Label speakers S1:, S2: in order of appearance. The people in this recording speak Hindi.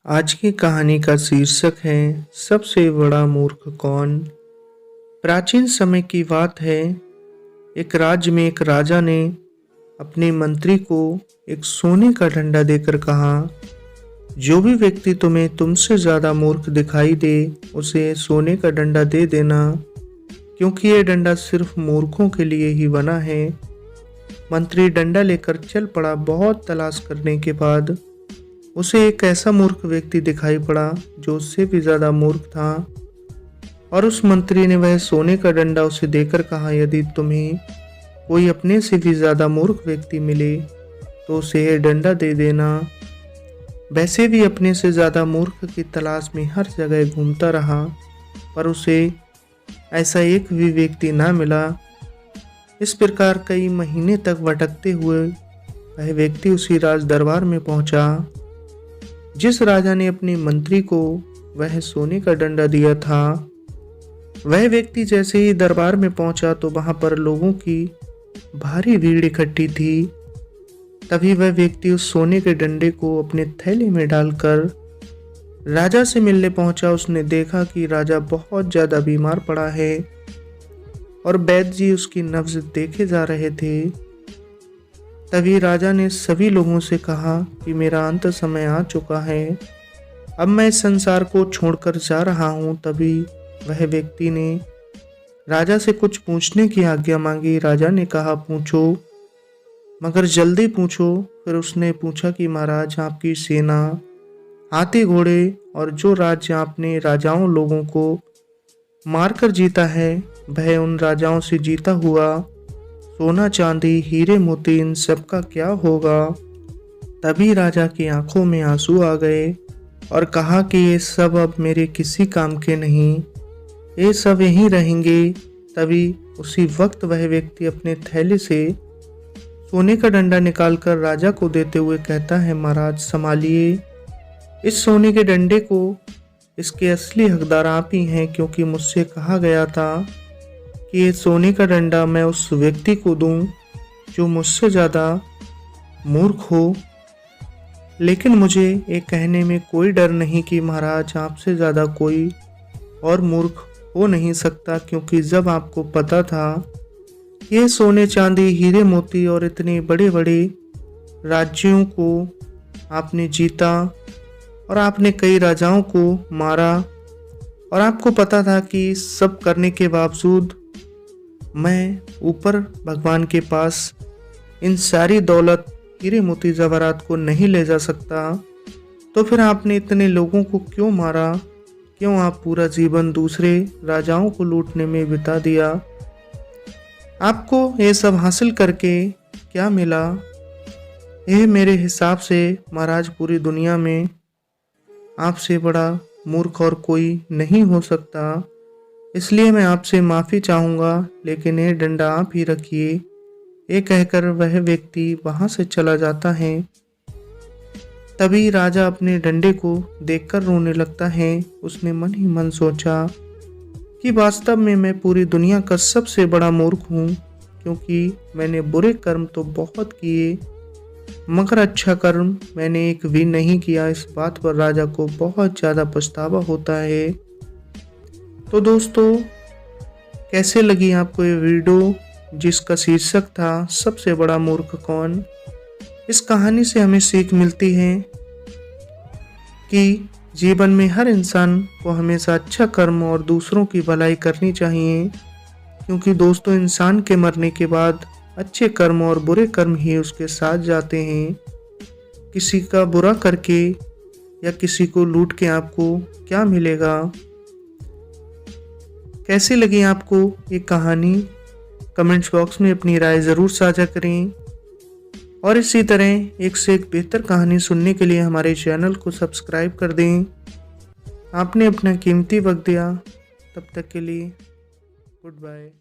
S1: आज की कहानी का शीर्षक है सबसे बड़ा मूर्ख कौन। प्राचीन समय की बात है। एक राज्य में एक राजा ने अपने मंत्री को एक सोने का डंडा देकर कहा, जो भी व्यक्ति तुम्हें तुमसे ज्यादा मूर्ख दिखाई दे उसे सोने का डंडा दे देना, क्योंकि यह डंडा सिर्फ मूर्खों के लिए ही बना है। मंत्री डंडा लेकर चल पड़ा। बहुत तलाश करने के बाद उसे एक ऐसा मूर्ख व्यक्ति दिखाई पड़ा जो उससे भी ज्यादा मूर्ख था, और उस मंत्री ने वह सोने का डंडा उसे देकर कहा, यदि तुम्हें कोई अपने से भी ज्यादा मूर्ख व्यक्ति मिले तो उसे यह डंडा दे देना। वैसे भी अपने से ज्यादा मूर्ख की तलाश में हर जगह घूमता रहा, पर उसे ऐसा एक भी व्यक्ति ना मिला। इस प्रकार कई महीने तक भटकते हुए वह व्यक्ति उसी राज दरबार में पहुंचा जिस राजा ने अपने मंत्री को वह सोने का डंडा दिया था। वह व्यक्ति जैसे ही दरबार में पहुंचा तो वहां पर लोगों की भारी भीड़ इकट्ठी थी। तभी वह व्यक्ति उस सोने के डंडे को अपने थैले में डालकर राजा से मिलने पहुंचा। उसने देखा कि राजा बहुत ज्यादा बीमार पड़ा है और वैद्य जी उसकी नब्ज देखे जा रहे थे। तभी राजा ने सभी लोगों से कहा कि मेरा अंत समय आ चुका है, अब मैं इस संसार को छोड़कर जा रहा हूँ। तभी वह व्यक्ति ने राजा से कुछ पूछने की आज्ञा मांगी। राजा ने कहा, पूछो, मगर जल्दी पूछो। फिर उसने पूछा कि महाराज, आपकी सेना, हाथी घोड़े और जो राज्य आपने राजाओं लोगों को मारकर जीता है, वह उन राजाओं से जीता हुआ सोना चांदी हीरे मोती इन सब का क्या होगा। तभी राजा की आंखों में आंसू आ गए और कहा कि ये सब अब मेरे किसी काम के नहीं, ये सब यहीं रहेंगे। तभी उसी वक्त वह व्यक्ति अपने थैले से सोने का डंडा निकालकर राजा को देते हुए कहता है, महाराज संभालिए इस सोने के डंडे को, इसके असली हकदार आप ही हैं, क्योंकि मुझसे कहा गया था कि ये सोने का डंडा मैं उस व्यक्ति को दूं जो मुझसे ज़्यादा मूर्ख हो। लेकिन मुझे ये कहने में कोई डर नहीं कि महाराज आपसे ज़्यादा कोई और मूर्ख हो नहीं सकता, क्योंकि जब आपको पता था ये सोने चांदी हीरे मोती और इतने बड़े बड़े राज्यों को आपने जीता और आपने कई राजाओं को मारा, और आपको पता था कि सब करने के बावजूद मैं ऊपर भगवान के पास इन सारी दौलत हीरे मोती जवाहरात को नहीं ले जा सकता, तो फिर आपने इतने लोगों को क्यों मारा? क्यों आप पूरा जीवन दूसरे राजाओं को लूटने में बिता दिया? आपको ये सब हासिल करके क्या मिला? यह मेरे हिसाब से महाराज पूरी दुनिया में आपसे बड़ा मूर्ख और कोई नहीं हो सकता, इसलिए मैं आपसे माफ़ी चाहूँगा, लेकिन ये डंडा आप ही रखिए। ये कहकर वह व्यक्ति वहाँ से चला जाता है। तभी राजा अपने डंडे को देखकर रोने लगता है। उसने मन ही मन सोचा कि वास्तव में मैं पूरी दुनिया का सबसे बड़ा मूर्ख हूँ, क्योंकि मैंने बुरे कर्म तो बहुत किए मगर अच्छा कर्म मैंने एक भी नहीं किया। इस बात पर राजा को बहुत ज़्यादा पछतावा होता है। तो दोस्तों, कैसे लगी आपको ये वीडियो जिसका शीर्षक था सबसे बड़ा मूर्ख कौन। इस कहानी से हमें सीख मिलती है कि जीवन में हर इंसान को हमेशा अच्छा कर्म और दूसरों की भलाई करनी चाहिए, क्योंकि दोस्तों इंसान के मरने के बाद अच्छे कर्म और बुरे कर्म ही उसके साथ जाते हैं। किसी का बुरा करके या किसी को लूट के आपको क्या मिलेगा। कैसी लगी आपको ये कहानी? कमेंट्स बॉक्स में अपनी राय ज़रूर साझा करें, और इसी तरह एक से एक बेहतर कहानी सुनने के लिए हमारे चैनल को सब्सक्राइब कर दें। आपने अपना कीमती वक्त दिया, तब तक के लिए गुड बाय।